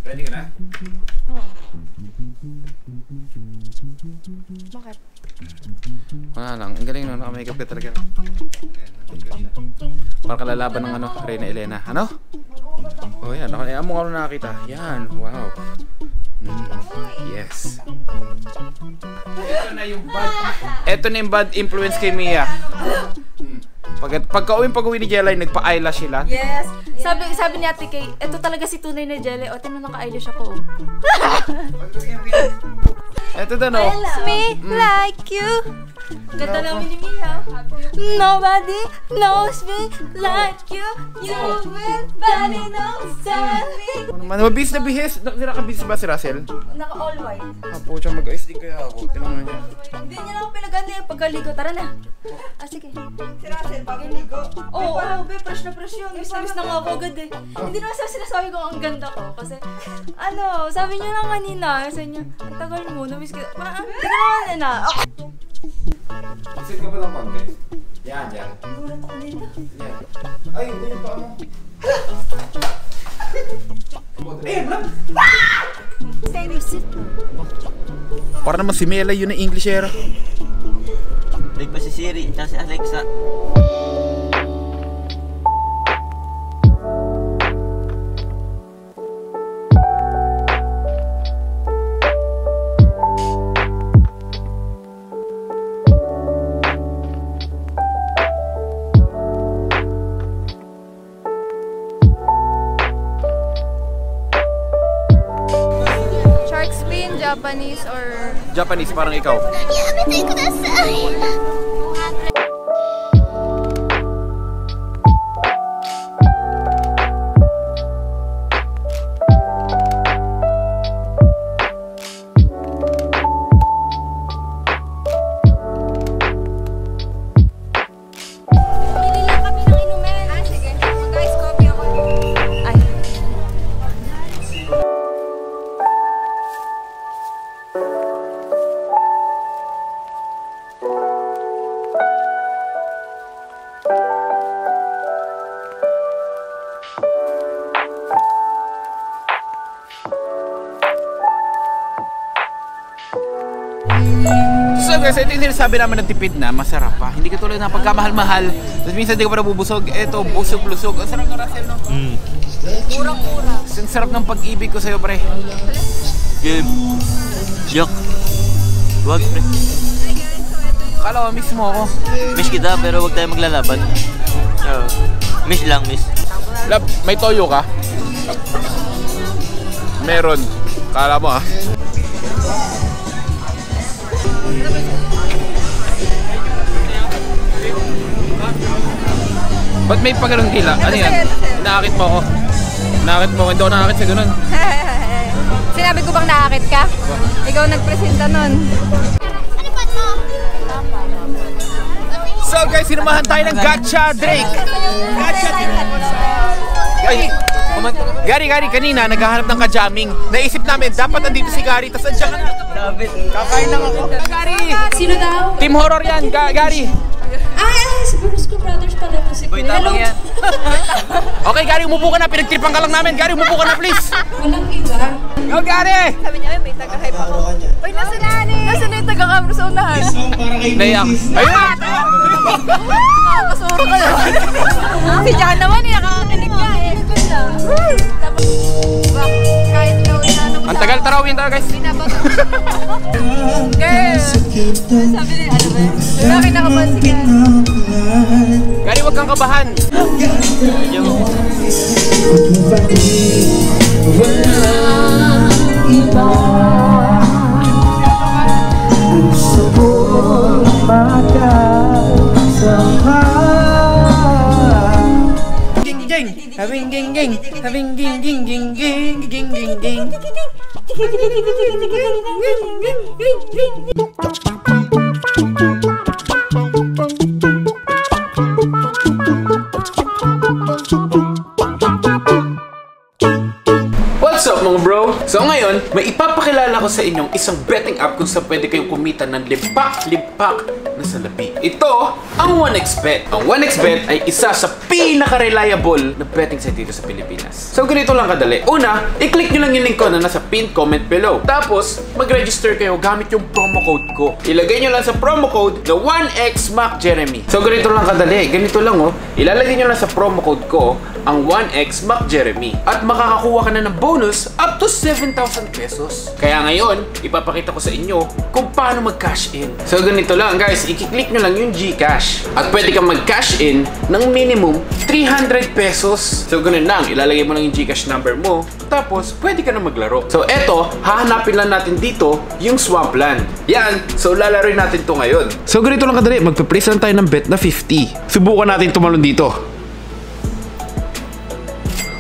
Ready ka na? Oo. Bakit? Wala lang. Ang galing no. Naka-makeup ka talaga. Para kalalaban ng ano, Reyna Elena. Ano? Oh yan. Ayan mo ano nakakita. Yan. Wow. Yes. Ito na yung bad influence kay Mia. Pagka-uwi ni Jelay, nagpa-eyelash sila. Yes. Sabi ni Ate Kay, ito talaga si tunay na Jelly. O, tinan naka-eyelash ako. Ito na no. Me like you. Ganda namin ni Mia. Nobody knows me like you. Nobody knows me. Mabis na bihis. Nakabis ba si Russell? Naka all white. Po siya mag-ayos din kaya ako. Tinanong niya. Hindi niya na ako pinaganda yung pagkaligo. Tara na. Ah, sige. Si Russell, bagong ligo. Oo, be, fresh na fresh yun. Miss na nga ako agad eh. Hindi naman sinasabi ko ang ganda ko. Kasi, ano, sabi niyo lang kanina. Sabi niya, ang tagal mo, na-miss kita. Parang, tagal naman na. Sit ka pa ng konti. Yan, yan. Gulat ako dito. Yan. Ay, ito yung paa mo. Stay there, sit. Para naman si Mela yun na English era. Like pa si Siri, tsaka si Alexa. Shark spin, Japanese or... Japanese, parang ikaw. So guys, ito yung sinasabi namin ng tipid na masarap pa. Hindi katulad ng pagkamahal-mahal. Tapos minsan hindi ka pa nabubusog. Ito, busog-lusog. Ang sarap ng Russell, no? Murang-mura. Ang sarap ng pag-ibig ko sa'yo, pre. Game. Yok. Huwag, pre. Kala ko, miss mo ako. Miss kita, pero huwag tayo maglalaban. Miss lang, miss. Lab, may toyo ka? Meron. Kala mo, ah. Ba't may pagano'ng tila? Ano yan? Nakakit mo ako. Nakakit mo ako. Hindi ako nakakit sa ganun. Sinabi ko bang nakakit ka? Ikaw nagpresenta nun. So guys, sinamahan tayo ng Gacha Drake. Gacha Drake. Ay, Gary, kanina naghahanap ng ka-jamming. Naisip namin, dapat nandito si Gary. Tapos nandiyan ka na. Kakain lang ako. Gary! Sino daw? Team horror yan, Gary. Siguro School Brothers pala mo si Boy, tamang yan. Okay, Gary, umupo ka na. Pinagtripan ka lang namin. Gary, umupo ka na, please. Walang iba. Go, Gary! Sabi niya, may taga-hype ako. Uy, nasa na yung taga-camera sa unahan? Naiyak. Ayun! Nakakasuro ka naman. Si Jan naman, nakakakinig ka eh. Tapos, kahit daw inanong Ang tagal tarawin tayo, guys. Girl! Sabi niya, ano ba? Wala kinakabahan si Gary. Gary, huwag kang kabahan. Having ging ging, having ging ging ging ging ging ging ging. What's up mga bro? So ngayon, may ipapakilala ko sa inyong isang betting app kung saan pwede kayong kumita ng limpak-limpak na salapi. Ito ang 1xBet. Ang 1xBet ay isa sa pinaka-reliable na betting site dito sa Pilipinas. So ganito lang kadali. Una, i-click nyo lang yung link ko na nasa pinned comment below. Tapos, mag-register kayo gamit yung promo code ko. Ilagay nyo lang sa promo code na 1xMacJeremy. So ganito lang kadali. Ganito lang oh. Ilalagay nyo lang sa promo code ko ang 1xMacJeremy. At makakakuha ka na ng bonus up to 7,000 pesos. Kaya ngayon, ipapakita ko sa inyo kung paano mag-cash in. So ganito lang guys, i-click nyo lang yung GCash. At pwede kang mag-cash in ng minimum 300 pesos. So ganun lang, ilalagay mo lang yung GCash number mo. Tapos, pwede ka na maglaro. So eto, hahanapin lang natin dito yung Swampland. Yan, so lalaroin natin to ngayon. So ganito lang kadali, magpa-place lang tayo ng bet na 50. Subukan natin tumalon dito.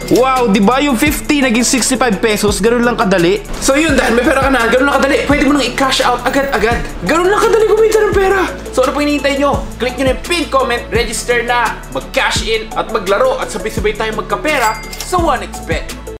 Wow, di ba yung 50 naging 65 pesos? Ganun lang kadali. So yun, dahil may pera ka na, ganun lang kadali. Pwede mo nang i-cash out agad-agad. Ganun lang kadali kumita ng pera. So ano pa hinihintay nyo? Click nyo na yung pinned comment, register na, mag-cash in at maglaro at sabay-sabay tayo magkapera sa 1xBet.